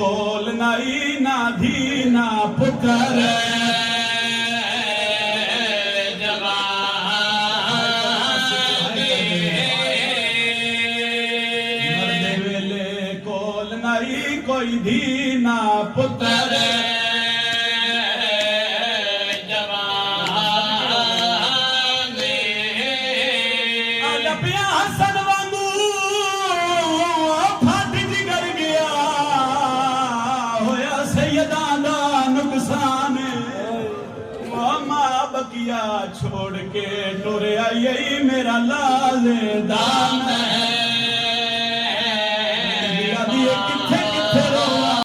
कोल नाई ना धी ना पुत्र कोई धी ना पुत्र लपिया हसन वांगू फट जिगर गया होया सैयदा दा नुकसान मां बकिया छोड़ के टुर आई मेरा लाल दान